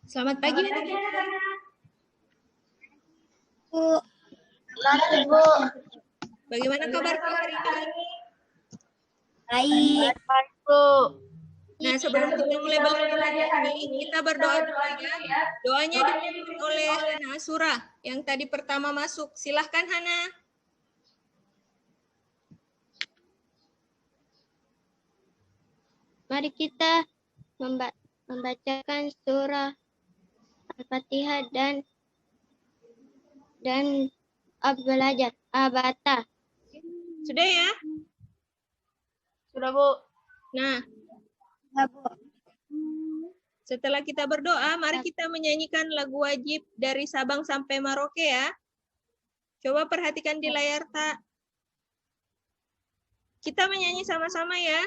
Selamat pagi, Bu. Selamat Bu. Bagaimana kabarku hari ini? Baik. Bu. Nah, sebelum kita mulai belajar hari ini, kita berdoa dulu ya. Doanya dipimpin oleh Hana Asura yang tadi pertama masuk. Silahkan Hana. Mari kita membacakan surah Al-Fatihah dan belajar Abata. Sudah ya? Sudah Bu. Nah, setelah kita berdoa, mari kita menyanyikan lagu wajib dari Sabang sampai Merauke ya. Coba perhatikan di layar tak. Kita menyanyi sama-sama ya.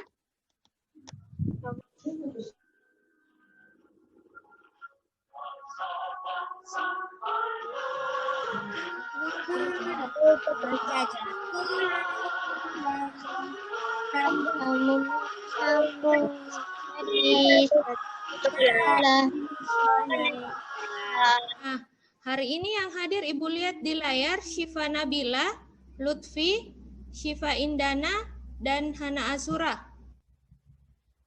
Nah, hari ini yang hadir Ibu lihat di layar Syifa Nabila, Lutfi, Syifa Indana, dan Hana Azura.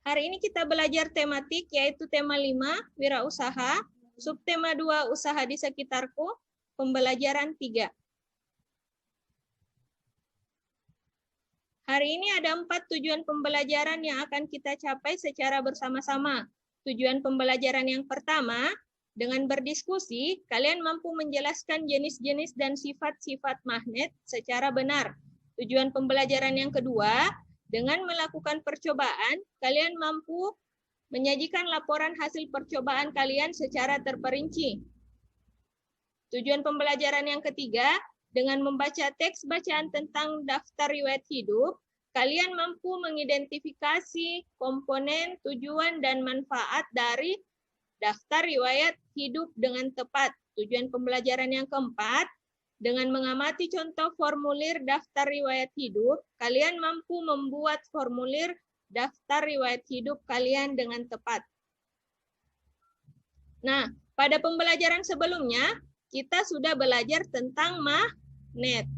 Hari ini kita belajar tematik yaitu tema 5, wirausaha, subtema 2, usaha di sekitarku, pembelajaran 3. Hari ini ada 4 tujuan pembelajaran yang akan kita capai secara bersama-sama. Tujuan pembelajaran yang pertama, dengan berdiskusi, kalian mampu menjelaskan jenis-jenis dan sifat-sifat magnet secara benar. Tujuan pembelajaran yang kedua, dengan melakukan percobaan, kalian mampu menyajikan laporan hasil percobaan kalian secara terperinci. Tujuan pembelajaran yang ketiga, dengan membaca teks bacaan tentang daftar riwayat hidup, kalian mampu mengidentifikasi komponen, tujuan, dan manfaat dari daftar riwayat hidup dengan tepat. Tujuan pembelajaran yang keempat, dengan mengamati contoh formulir daftar riwayat hidup, kalian mampu membuat formulir daftar riwayat hidup kalian dengan tepat. Nah, pada pembelajaran sebelumnya, kita sudah belajar tentang magnet.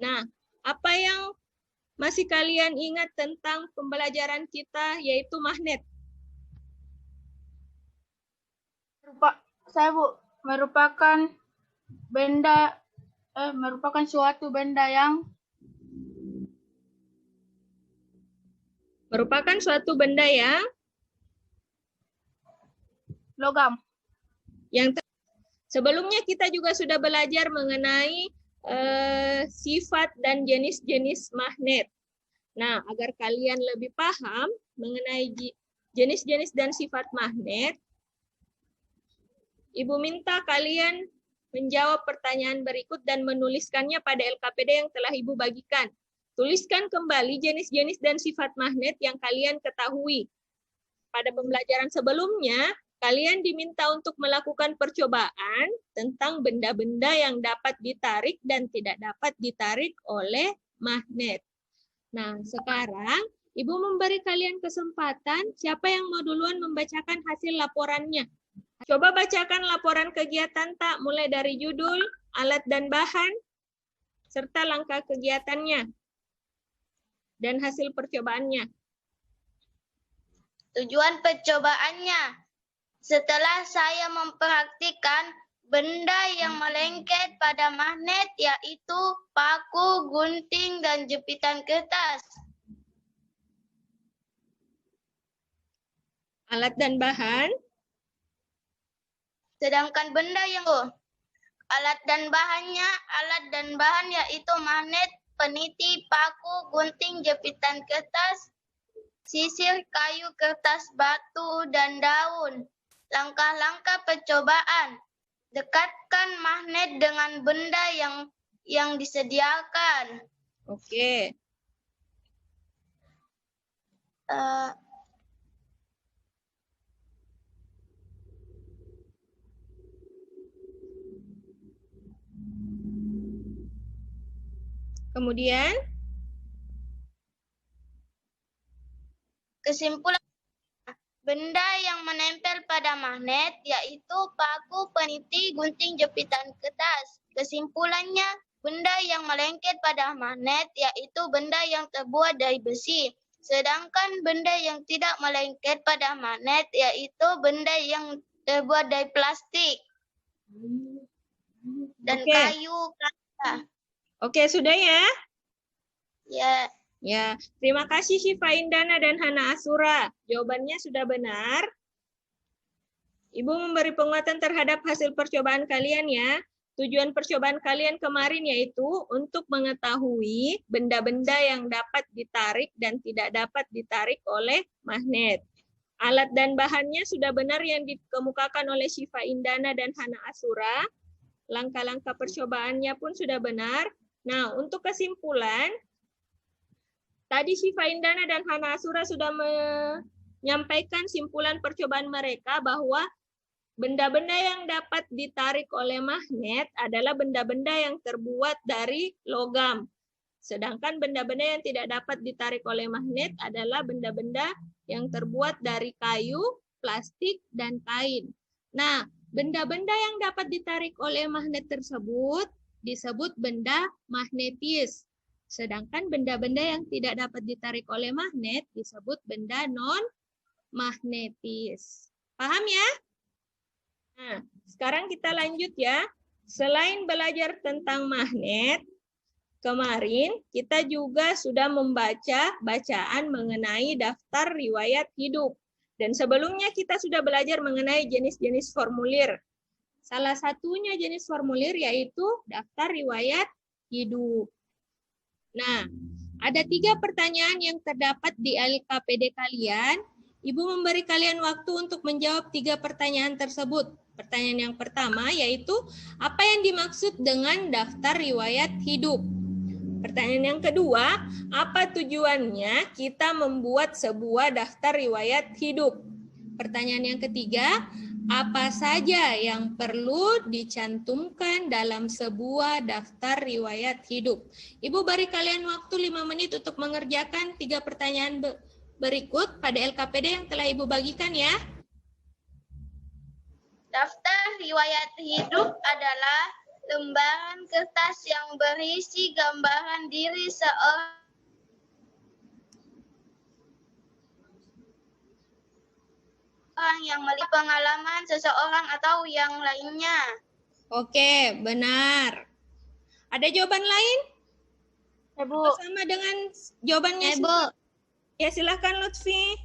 Nah, apa yang masih kalian ingat tentang pembelajaran kita yaitu magnet? Merupakan benda merupakan suatu benda yang logam. Sebelumnya kita juga sudah belajar mengenai sifat dan jenis-jenis magnet. Nah, agar kalian lebih paham mengenai jenis-jenis dan sifat magnet, Ibu minta kalian menjawab pertanyaan berikut dan menuliskannya pada LKPD yang telah Ibu bagikan. Tuliskan kembali jenis-jenis dan sifat magnet yang kalian ketahui. Pada pembelajaran sebelumnya, kalian diminta untuk melakukan percobaan tentang benda-benda yang dapat ditarik dan tidak dapat ditarik oleh magnet. Nah, sekarang Ibu memberi kalian kesempatan, siapa yang mau duluan membacakan hasil laporannya? Coba bacakan laporan kegiatan tak, mulai dari judul, alat dan bahan, serta langkah kegiatannya, dan hasil percobaannya. Tujuan percobaannya, setelah saya memperhatikan benda yang melengket pada magnet yaitu paku, gunting, dan jepitan kertas. Alat dan bahan. Sedangkan benda yang alat dan bahan yaitu magnet, peniti, paku, gunting, jepitan kertas, sisir, kayu, kertas, batu, dan daun. Langkah-langkah percobaan. Dekatkan magnet dengan benda yang disediakan. Oke. Kemudian? Kesimpulan, Benda yang menempel pada magnet yaitu paku, peniti, gunting, jepitan kertas. Kesimpulannya, benda yang melengket pada magnet yaitu benda yang terbuat dari besi. Sedangkan benda yang tidak melengket pada magnet yaitu benda yang terbuat dari plastik dan Oke. kayu. Oke, sudah ya? Ya, Ya, terima kasih Syifa Indana dan Hana Asura. Jawabannya sudah benar. Ibu memberi penguatan terhadap hasil percobaan kalian ya. Tujuan percobaan kalian kemarin yaitu untuk mengetahui benda-benda yang dapat ditarik dan tidak dapat ditarik oleh magnet. Alat dan bahannya sudah benar yang dikemukakan oleh Syifa Indana dan Hana Asura. Langkah-langkah percobaannya pun sudah benar. Nah, untuk kesimpulan, tadi Syifa Indana dan Hana Asura sudah menyampaikan simpulan percobaan mereka bahwa benda-benda yang dapat ditarik oleh magnet adalah benda-benda yang terbuat dari logam. Sedangkan benda-benda yang tidak dapat ditarik oleh magnet adalah benda-benda yang terbuat dari kayu, plastik, dan kain. Nah, benda-benda yang dapat ditarik oleh magnet tersebut disebut benda magnetis. Sedangkan benda-benda yang tidak dapat ditarik oleh magnet disebut benda non-magnetis. Paham ya? Nah, sekarang kita lanjut ya. Selain belajar tentang magnet, kemarin kita juga sudah membaca bacaan mengenai daftar riwayat hidup. Dan sebelumnya kita sudah belajar mengenai jenis-jenis formulir. Salah satunya jenis formulir yaitu daftar riwayat hidup. Nah, ada 3 pertanyaan yang terdapat di LKPD kalian. Ibu memberi kalian waktu untuk menjawab 3 pertanyaan tersebut. Pertanyaan yang pertama yaitu, apa yang dimaksud dengan daftar riwayat hidup? Pertanyaan yang kedua, apa tujuannya kita membuat sebuah daftar riwayat hidup? Pertanyaan yang ketiga, apa saja yang perlu dicantumkan dalam sebuah daftar riwayat hidup? Ibu beri kalian waktu 5 menit untuk mengerjakan 3 pertanyaan berikut pada LKPD yang telah Ibu bagikan ya. daftar riwayat hidup adalah lembaran kertas yang berisi gambaran diri seorang yang melihat pengalaman seseorang atau yang lainnya. Oke, benar. Ada jawaban lain? Ibu. Sama dengan jawabannya Ibu. Ya, silakan Lutfi.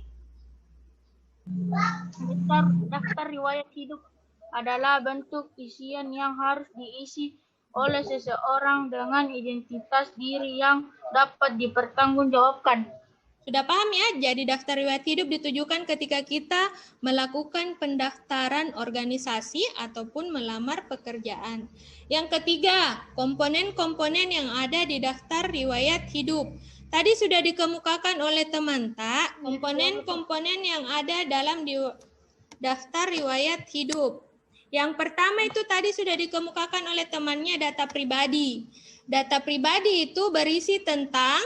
Daftar riwayat hidup adalah bentuk isian yang harus diisi oleh seseorang dengan identitas diri yang dapat dipertanggungjawabkan. Sudah paham ya? Jadi daftar riwayat hidup ditujukan ketika kita melakukan pendaftaran organisasi ataupun melamar pekerjaan. Yang ketiga, komponen-komponen yang ada di daftar riwayat hidup. Tadi sudah dikemukakan oleh teman tak, komponen-komponen yang ada dalam daftar riwayat hidup. Yang pertama itu tadi sudah dikemukakan oleh temannya, data pribadi. Data pribadi itu berisi tentang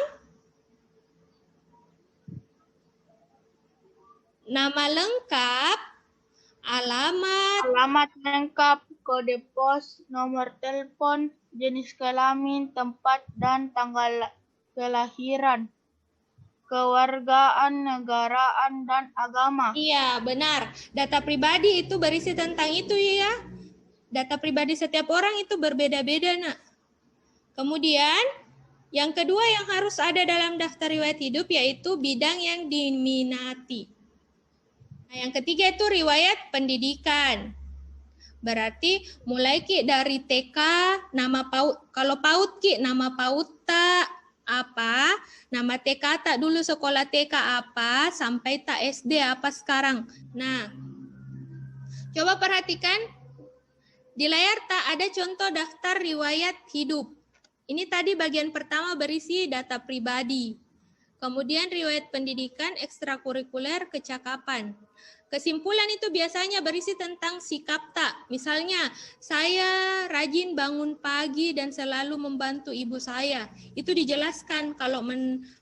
nama lengkap, alamat lengkap, kode pos, nomor telepon, jenis kelamin, tempat dan tanggal kelahiran, kewargaan, negaraan, dan agama. Iya, benar. Data pribadi itu berisi tentang itu ya. Data pribadi setiap orang itu berbeda-beda, Nak. Kemudian, yang kedua yang harus ada dalam daftar riwayat hidup yaitu bidang yang diminati. Nah, yang ketiga itu riwayat pendidikan. Berarti mulai Ki dari TK, nama PAUD. Kalau PAUD Ki, nama PAUD tak apa, nama TK tak dulu sekolah TK apa, sampai tak SD apa sekarang. Nah, coba perhatikan di layar tak ada contoh daftar riwayat hidup. Ini tadi bagian pertama berisi data pribadi. Kemudian riwayat pendidikan, ekstrakurikuler, kecakapan. Kesimpulan itu biasanya berisi tentang sikap tak. Misalnya, saya rajin bangun pagi dan selalu membantu ibu saya. Itu dijelaskan kalau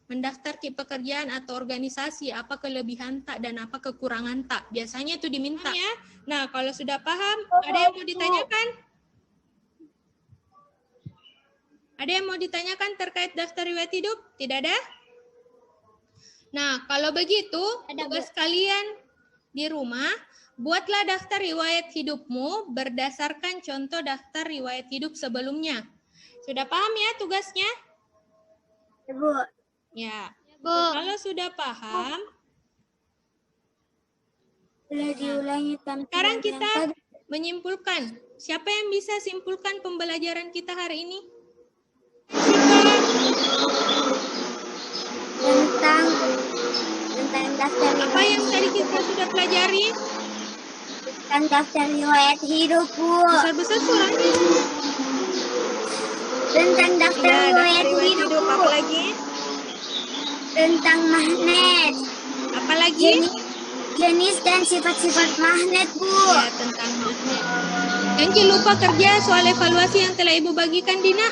mendaftar ke pekerjaan atau organisasi, apa kelebihan tak dan apa kekurangan tak. Biasanya itu diminta ya. Nah, kalau sudah paham, ada yang mau ditanyakan? Ada yang mau ditanyakan terkait daftar riwayat hidup? Tidak ada? Nah, kalau begitu, tugas kalian di rumah, buatlah daftar riwayat hidupmu berdasarkan contoh daftar riwayat hidup sebelumnya. Sudah paham ya tugasnya? Bu. Ya. Bu. Kalau sudah paham, Boleh diulangi tanpa sekarang kita menyimpulkan. Siapa yang bisa simpulkan pembelajaran kita hari ini? Tentang daftar Apa yang tadi kita sudah pelajari? tentang daftar riwayat hidup, Bu. Besar-besar suaranya. Tentang daftar Ya, riwayat daftar riwayat hidup, hidup. Bu. Apa lagi? Tentang magnet. Apa lagi? Jenis dan sifat-sifat magnet, Bu. Ya, tentang magnet. Jangan lupa kerja soal evaluasi yang telah Ibu bagikan, Dina.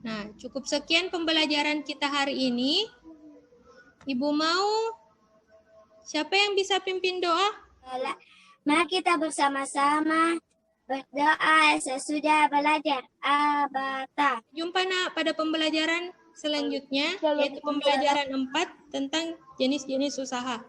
Nah, cukup sekian pembelajaran kita hari ini. Ibu mau siapa yang bisa pimpin doa? Mari kita bersama-sama berdoa sesudah belajar abata. Jumpa nak pada pembelajaran selanjutnya, yaitu pembelajaran 4 tentang jenis-jenis usaha.